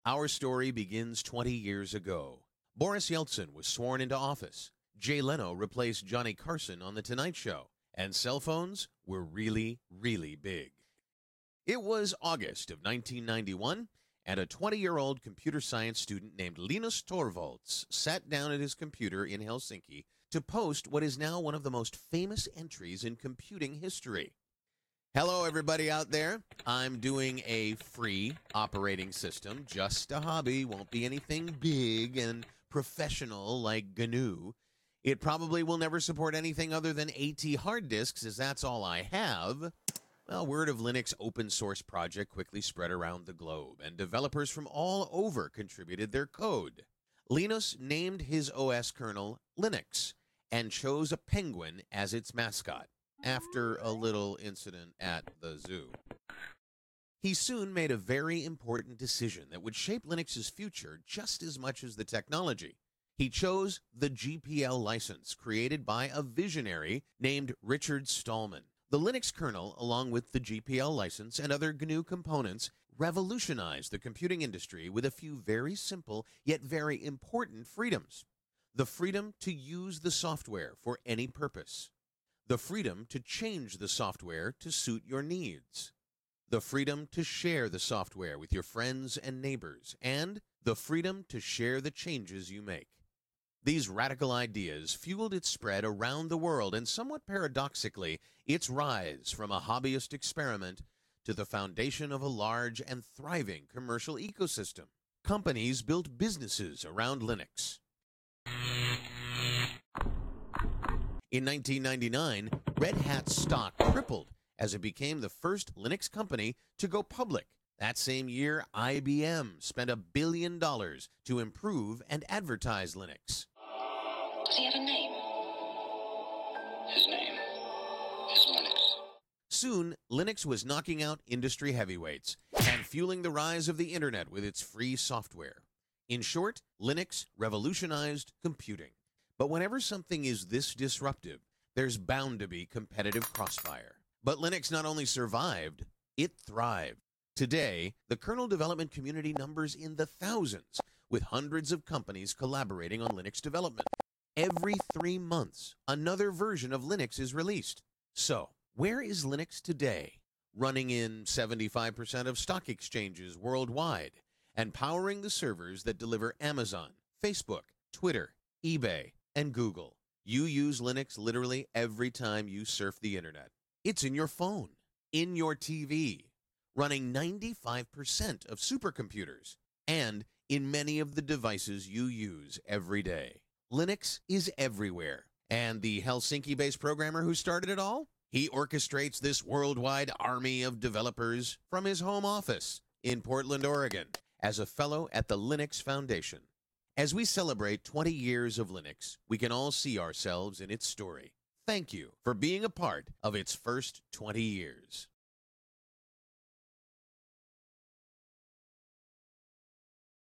Our story begins 20 years ago. Boris Yeltsin was sworn into office. Jay Leno replaced Johnny Carson on The Tonight Show. And cell phones were really, really big. It was August of 1991, and a 20-year-old computer science student named Linus Torvalds sat down at his computer in Helsinki to post what is now one of the most famous entries in computing history. Hello, everybody out there. I'm doing a free operating system, just a hobby, won't be anything big and professional like GNU. It probably will never support anything other than AT hard disks, as that's all I have. Well, word of Linux open source project quickly spread around the globe, and developers from all over contributed their code. Linus named his OS kernel Linux and chose a penguin as its mascot, after a little incident at the zoo. He soon made a very important decision that would shape Linux's future just as much as the technology. He chose the GPL license created by a visionary named Richard Stallman. The Linux kernel, along with the GPL license and other GNU components, revolutionized the computing industry with a few very simple yet very important freedoms. The freedom to use the software for any purpose. The freedom to change the software to suit your needs. The freedom to share the software with your friends and neighbors. And the freedom to share the changes you make. These radical ideas fueled its spread around the world and, somewhat paradoxically, its rise from a hobbyist experiment to the foundation of a large and thriving commercial ecosystem. Companies built businesses around Linux. In 1999, Red Hat's stock tripled as it became the first Linux company to go public. That same year, IBM spent $1 billion to improve and advertise Linux. Does he have a name? His name is Linux. Soon, Linux was knocking out industry heavyweights and fueling the rise of the internet with its free software. In short, Linux revolutionized computing. But whenever something is this disruptive, there's bound to be competitive crossfire. But Linux not only survived, it thrived. Today, the kernel development community numbers in the thousands, with hundreds of companies collaborating on Linux development. Every 3 months, another version of Linux is released. So, where is Linux today? Running in 75% of stock exchanges worldwide, and powering the servers that deliver Amazon, Facebook, Twitter, eBay, and Google. You use Linux literally every time you surf the internet. It's in your phone, in your TV, running 95% of supercomputers, and in many of the devices you use every day. Linux is everywhere. And the Helsinki-based programmer who started it all? He orchestrates this worldwide army of developers from his home office in Portland, Oregon, as a fellow at the Linux Foundation. As we celebrate 20 years of Linux, we can all see ourselves in its story. Thank you for being a part of its first 20 years.